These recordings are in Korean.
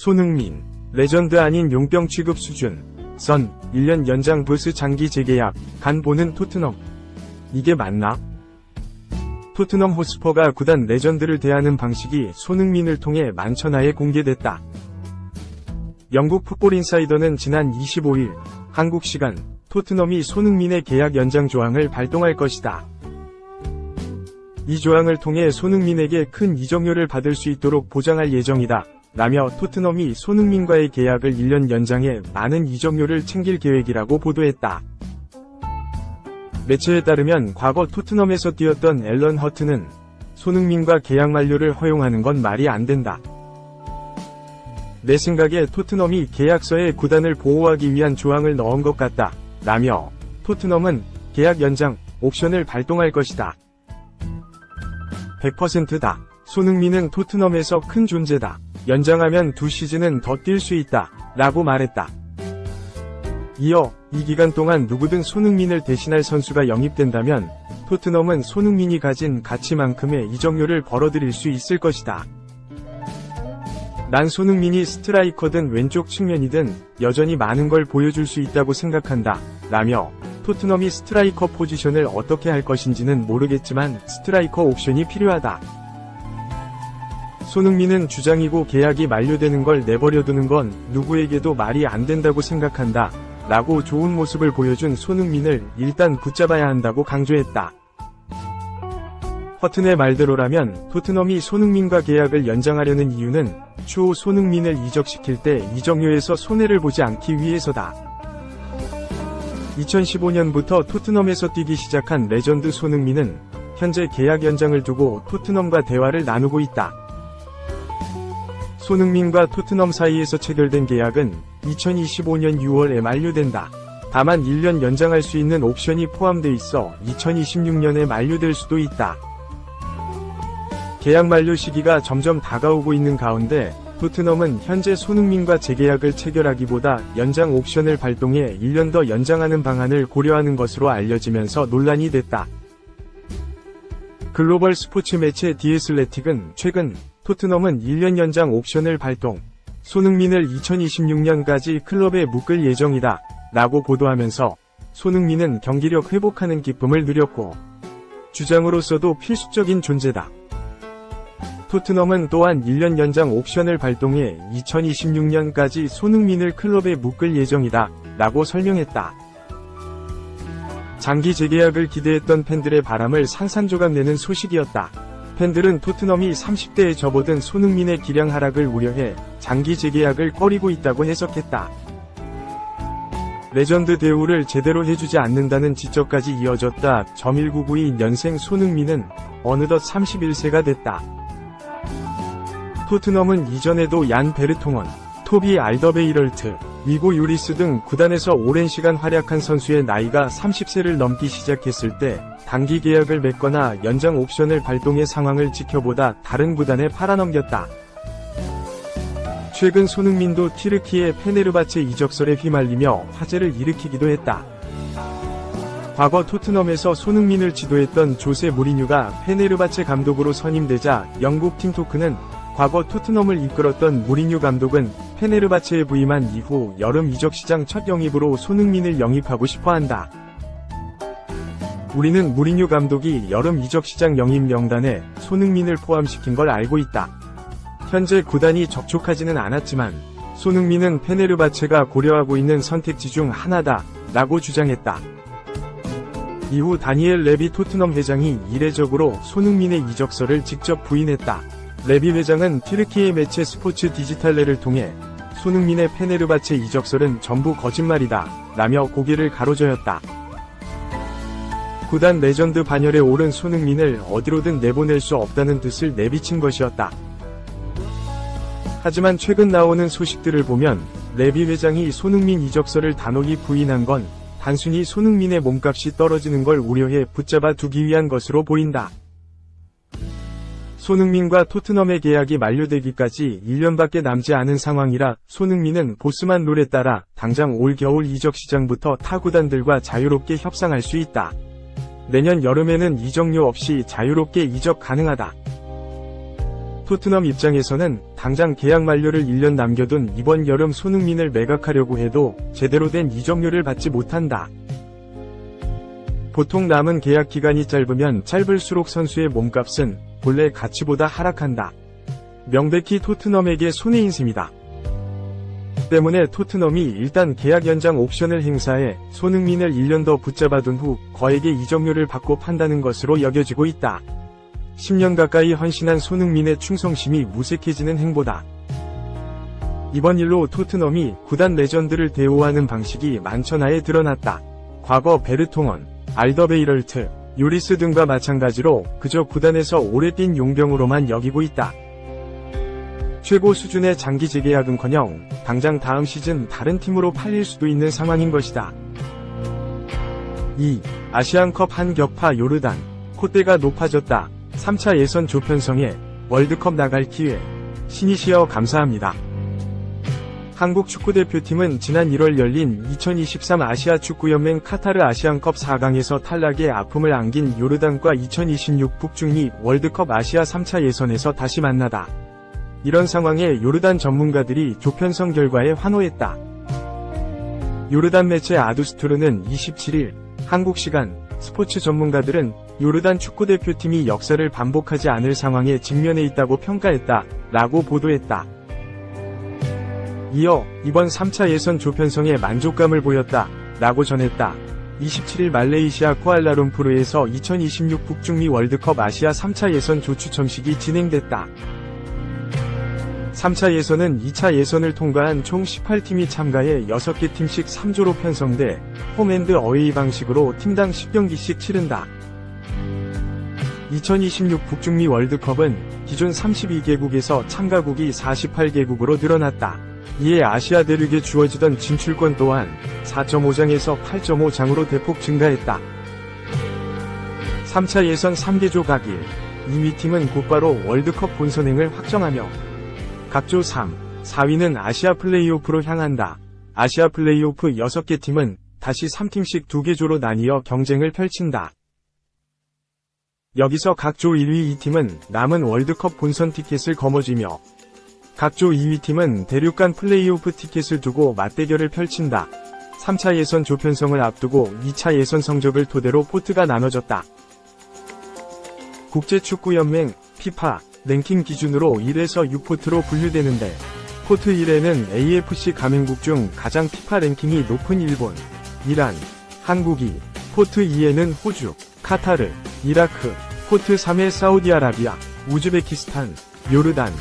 손흥민, 레전드 아닌 용병 취급 수준. 선, 1년 연장 부스 장기 재계약, 간 보는 토트넘. 이게 맞나? 토트넘 호스퍼가 구단 레전드를 대하는 방식이 손흥민을 통해 만천하에 공개됐다. 영국 풋볼인사이더는 지난 25일, 한국 시간, 토트넘이 손흥민의 계약 연장 조항을 발동할 것이다. 이 조항을 통해 손흥민에게 큰 이적료를 받을 수 있도록 보장할 예정이다. 라며 토트넘이 손흥민과의 계약을 1년 연장해 많은 이적료를 챙길 계획이라고 보도했다. 매체에 따르면 과거 토트넘에서 뛰었던 앨런 허트는 손흥민과 계약 만료를 허용하는 건 말이 안 된다. 내 생각에 토트넘이 계약서에 구단을 보호하기 위한 조항을 넣은 것 같다. 라며 토트넘은 계약 연장 옵션을 발동할 것이다. 100%다. 손흥민은 토트넘에서 큰 존재다. 연장하면 2시즌은 더 뛸 수 있다. 라고 말했다. 이어 이 기간 동안 누구든 손흥민을 대신할 선수가 영입된다면 토트넘은 손흥민이 가진 가치만큼의 이적료를 벌어들일 수 있을 것이다. 난 손흥민이 스트라이커든 왼쪽 측면이든 여전히 많은 걸 보여줄 수 있다고 생각한다. 라며 토트넘이 스트라이커 포지션을 어떻게 할 것인지는 모르겠지만 스트라이커 옵션이 필요하다. 손흥민은 주장이고 계약이 만료되는 걸 내버려두는 건 누구에게도 말이 안 된다고 생각한다. 라고 좋은 모습을 보여준 손흥민을 일단 붙잡아야 한다고 강조했다. 허튼의 말대로라면 토트넘이 손흥민과 계약을 연장하려는 이유는 추후 손흥민을 이적시킬 때 이적료에서 손해를 보지 않기 위해서다. 2015년부터 토트넘에서 뛰기 시작한 레전드 손흥민은 현재 계약 연장을 두고 토트넘과 대화를 나누고 있다. 손흥민과 토트넘 사이에서 체결된 계약은 2025년 6월에 만료된다. 다만 1년 연장할 수 있는 옵션이 포함돼 있어 2026년에 만료될 수도 있다. 계약 만료 시기가 점점 다가오고 있는 가운데 토트넘은 현재 손흥민과 재계약을 체결하기보다 연장 옵션을 발동해 1년 더 연장하는 방안을 고려하는 것으로 알려지면서 논란이 됐다. 글로벌 스포츠 매체 디 애슬레틱은 최근 토트넘은 1년 연장 옵션을 발동, 손흥민을 2026년까지 클럽에 묶을 예정이다. 라고 보도하면서 손흥민은 경기력 회복하는 기쁨을 누렸고 주장으로서도 필수적인 존재다. 토트넘은 또한 1년 연장 옵션을 발동해 2026년까지 손흥민을 클럽에 묶을 예정이다. 라고 설명했다. 장기 재계약을 기대했던 팬들의 바람을 산산조각 내는 소식이었다. 팬들은 토트넘이 30대에 접어든 손흥민의 기량 하락을 우려해 장기 재계약을 꺼리고 있다고 해석했다. 레전드 대우를 제대로 해주지 않는다는 지적까지 이어졌다. 1992년생 손흥민은 어느덧 31세가 됐다. 토트넘은 이전에도 얀 베르통원, 토비 알더베이럴트, 위고 유리스 등 구단에서 오랜 시간 활약한 선수의 나이가 30세를 넘기 시작했을 때 단기 계약을 맺거나 연장 옵션을 발동해 상황을 지켜보다 다른 구단에 팔아넘겼다. 최근 손흥민도 튀르키예 페네르바체 이적설에 휘말리며 화제를 일으키기도 했다. 과거 토트넘에서 손흥민을 지도했던 조세 무리뉴가 페네르바체 감독으로 선임되자 영국 팀토크는 과거 토트넘을 이끌었던 무리뉴 감독은 페네르바체에 부임한 이후 여름 이적시장 첫 영입으로 손흥민을 영입하고 싶어한다. 우리는 무리뉴 감독이 여름 이적시장 영입 명단에 손흥민을 포함시킨 걸 알고 있다. 현재 구단이 적촉하지는 않았지만 손흥민은 페네르바체가 고려하고 있는 선택지 중 하나다. 라고 주장했다. 이후 다니엘 레비 토트넘 회장이 이례적으로 손흥민의 이적설을 직접 부인했다. 레비 회장은 튀르키예 매체 스포츠 디지탈레를 통해 손흥민의 페네르바체 이적설은 전부 거짓말이다. 라며 고개를 가로저었다. 구단 레전드 반열에 오른 손흥민을 어디로든 내보낼 수 없다는 뜻을 내비친 것이었다. 하지만 최근 나오는 소식들을 보면 레비 회장이 손흥민 이적설을 단호히 부인한 건 단순히 손흥민의 몸값이 떨어지는 걸 우려해 붙잡아 두기 위한 것으로 보인다. 손흥민과 토트넘의 계약이 만료되기까지 1년밖에 남지 않은 상황이라 손흥민은 보스만 룰에 따라 당장 올 겨울 이적 시장부터 타 구단들과 자유롭게 협상할 수 있다. 내년 여름에는 이적료 없이 자유롭게 이적 가능하다. 토트넘 입장에서는 당장 계약 만료를 1년 남겨둔 이번 여름 손흥민을 매각하려고 해도 제대로 된 이적료를 받지 못한다. 보통 남은 계약 기간이 짧으면 짧을수록 선수의 몸값은 본래 가치보다 하락한다. 명백히 토트넘에게 손해인 셈이다. 때문에 토트넘이 일단 계약 연장 옵션을 행사해 손흥민을 1년 더 붙잡아둔 후 거액의 이적료를 받고 판다는 것으로 여겨지고 있다. 10년 가까이 헌신한 손흥민의 충성심이 무색해지는 행보다. 이번 일로 토트넘이 구단 레전드를 대우하는 방식이 만천하에 드러났다. 과거 베르통원, 알더베이럴트, 요리스 등과 마찬가지로 그저 구단에서 오래 뛴 용병으로만 여기고 있다. 최고 수준의 장기 재계약은커녕 당장 다음 시즌 다른 팀으로 팔릴 수도 있는 상황인 것이다. 2. 아시안컵 한격파 요르단, 콧대가 높아졌다. 3차 예선 조편성에 월드컵 나갈 기회. 신이시여 감사합니다. 한국 축구대표팀은 지난 1월 열린 2023 아시아축구연맹 카타르 아시안컵 4강에서 탈락의 아픔을 안긴 요르단과 2026 북중미 월드컵 아시아 3차 예선에서 다시 만나다. 이런 상황에 요르단 전문가들이 조편성 결과에 환호했다. 요르단 매체 아두스투르는 27일 한국 시간 스포츠 전문가들은 요르단 축구대표팀이 역사를 반복하지 않을 상황에 직면해 있다고 평가했다 라고 보도했다. 이어 이번 3차 예선 조편성에 만족감을 보였다 라고 전했다. 27일 말레이시아 쿠알라룸푸르에서 2026 북중미 월드컵 아시아 3차 예선 조추첨식이 진행됐다. 3차 예선은 2차 예선을 통과한 총 18팀이 참가해 6개 팀씩 3조로 편성돼 홈앤드 어웨이 방식으로 팀당 10경기씩 치른다. 2026 북중미 월드컵은 기존 32개국에서 참가국이 48개국으로 늘어났다. 이에 아시아 대륙에 주어지던 진출권 또한 4.5장에서 8.5장으로 대폭 증가했다. 3차 예선 3개조 각일, 2위 팀은 곧바로 월드컵 본선행을 확정하며 각조 3, 4위는 아시아 플레이오프로 향한다. 아시아 플레이오프 6개 팀은 다시 3팀씩 2개조로 나뉘어 경쟁을 펼친다. 여기서 각조 1위 2팀은 남은 월드컵 본선 티켓을 거머쥐며 각조 2위 팀은 대륙 간 플레이오프 티켓을 두고 맞대결을 펼친다. 3차 예선 조편성을 앞두고 2차 예선 성적을 토대로 포트가 나눠졌다. 국제축구연맹 FIFA 랭킹 기준으로 1에서 6포트로 분류되는데 포트 1에는 AFC 가맹국 중 가장 FIFA 랭킹이 높은 일본, 이란, 한국이, 포트 2에는 호주, 카타르, 이라크, 포트 3에 사우디아라비아, 우즈베키스탄, 요르단,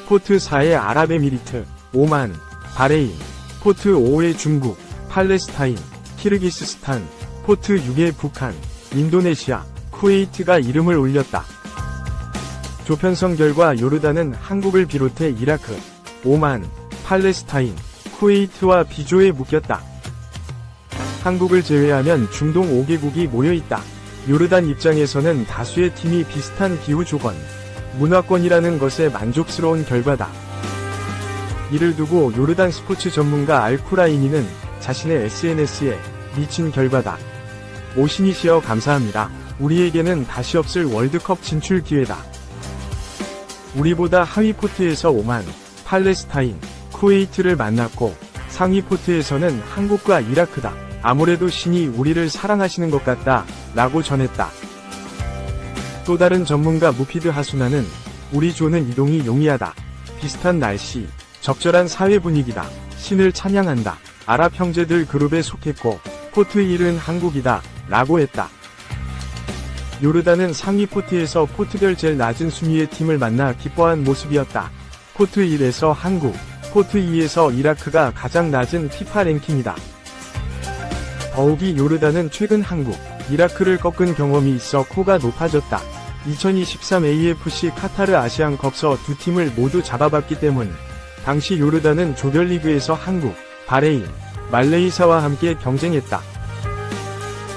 포트 4에 아랍에미리트, 오만, 바레인, 포트 5에 중국, 팔레스타인, 키르기스스탄, 포트 6에 북한, 인도네시아, 쿠웨이트가 이름을 올렸다. 조편성 결과 요르단은 한국을 비롯해 이라크, 오만, 팔레스타인, 쿠웨이트와 비조에 묶였다. 한국을 제외하면 중동 5개국이 모여있다. 요르단 입장에서는 다수의 팀이 비슷한 기후 조건, 문화권이라는 것에 만족스러운 결과다. 이를 두고 요르단 스포츠 전문가 알쿠라이니는 자신의 SNS에 미친 결과다. 오신이시여 감사합니다. 우리에게는 다시 없을 월드컵 진출 기회다. 우리보다 하위 포트에서 오만, 팔레스타인, 쿠웨이트를 만났고 상위 포트에서는 한국과 이라크다. 아무래도 신이 우리를 사랑하시는 것 같다 라고 전했다. 또 다른 전문가 무피드 하수나는 우리 조는 이동이 용이하다. 비슷한 날씨, 적절한 사회 분위기다. 신을 찬양한다. 아랍 형제들 그룹에 속했고 포트 1은 한국이다 라고 했다. 요르단은 상위 포트에서 포트별 제일 낮은 순위의 팀을 만나 기뻐한 모습이었다. 포트 1에서 한국, 포트 2에서 이라크가 가장 낮은 FIFA 랭킹이다. 더욱이 요르단은 최근 한국, 이라크를 꺾은 경험이 있어 코가 높아졌다. 2023 AFC 카타르 아시안컵서 두 팀을 모두 잡아봤기 때문 당시 요르단은 조별리그에서 한국, 바레인, 말레이사와 함께 경쟁했다.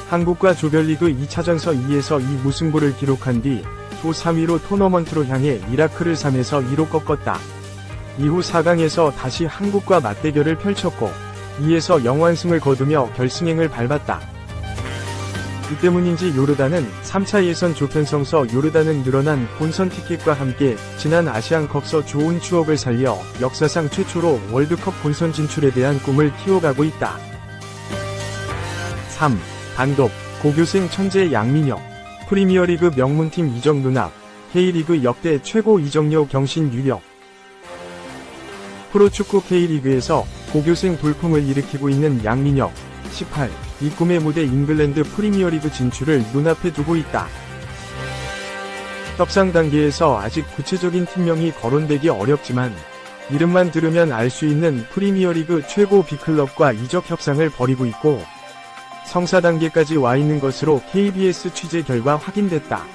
한국과 조별리그 2차전서 2에서 2 무승부를 기록한 뒤 조 3위로 토너먼트로 향해 이라크를 3에서 2로 꺾었다. 이후 4강에서 다시 한국과 맞대결을 펼쳤고 2에서 0완승을 거두며 결승행을 밟았다. 이 때문인지 요르단은 3차 예선 조편성서 요르단은 늘어난 본선 티켓과 함께 지난 아시안컵서 좋은 추억을 살려 역사상 최초로 월드컵 본선 진출에 대한 꿈을 키워가고 있다. 3. 단독 고교생 천재 양민혁 프리미어리그 명문팀 이적 눈앞 K리그 역대 최고 이적료 경신 유력 프로축구 K리그에서 고교생 돌풍을 일으키고 있는 양민혁 18. 이 꿈의 무대 잉글랜드 프리미어리그 진출을 눈앞에 두고 있다. 협상 단계에서 아직 구체적인 팀명이 거론되기 어렵지만 이름만 들으면 알 수 있는 프리미어리그 최고 B클럽과 이적 협상을 벌이고 있고 성사 단계까지 와 있는 것으로 KBS 취재 결과 확인됐다.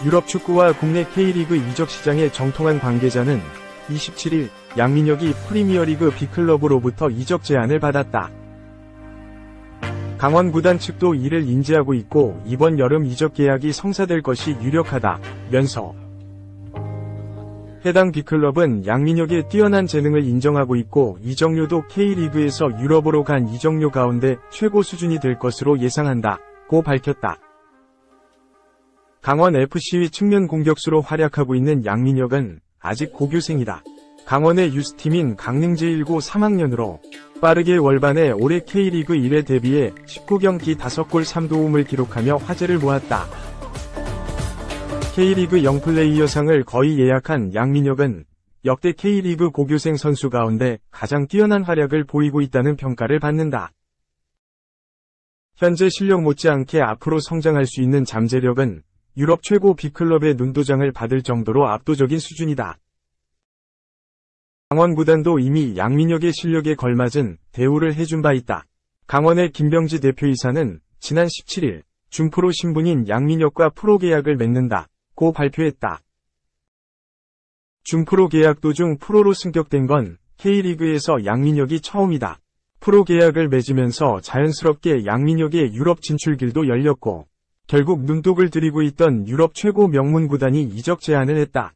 유럽 축구와 국내 K리그 이적 시장의 정통한 관계자는 27일 양민혁이 프리미어리그 B클럽으로부터 이적 제안을 받았다. 강원 구단 측도 이를 인지하고 있고 이번 여름 이적 계약이 성사될 것이 유력하다면서 해당 B클럽은 양민혁의 뛰어난 재능을 인정하고 있고 이적료도 K리그에서 유럽으로 간 이적료 가운데 최고 수준이 될 것으로 예상한다고 밝혔다. 강원 FC의 측면 공격수로 활약하고 있는 양민혁은 아직 고교생이다. 강원의 유스팀인 강릉제1고 3학년으로 빠르게 월반에 올해 K리그 1에 데뷔해 19경기 5골 3도움을 기록하며 화제를 모았다. K리그 영플레이어상을 거의 예약한 양민혁은 역대 K리그 고교생 선수 가운데 가장 뛰어난 활약을 보이고 있다는 평가를 받는다. 현재 실력 못지않게 앞으로 성장할 수 있는 잠재력은 유럽 최고 B클럽의 눈도장을 받을 정도로 압도적인 수준이다. 강원 구단도 이미 양민혁의 실력에 걸맞은 대우를 해준 바 있다. 강원의 김병지 대표이사는 지난 17일 준프로 신분인 양민혁과 프로 계약을 맺는다고 발표했다. 준프로 계약 도중 프로로 승격된 건 K리그에서 양민혁이 처음이다. 프로 계약을 맺으면서 자연스럽게 양민혁의 유럽 진출길도 열렸고 결국 눈독을 들이고 있던 유럽 최고 명문 구단이 이적 제안을 했다.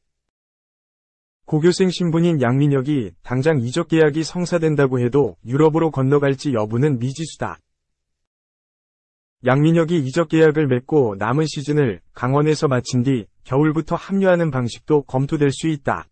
고교생 신분인 양민혁이 당장 이적 계약이 성사된다고 해도 유럽으로 건너갈지 여부는 미지수다. 양민혁이 이적 계약을 맺고 남은 시즌을 강원에서 마친 뒤 겨울부터 합류하는 방식도 검토될 수 있다.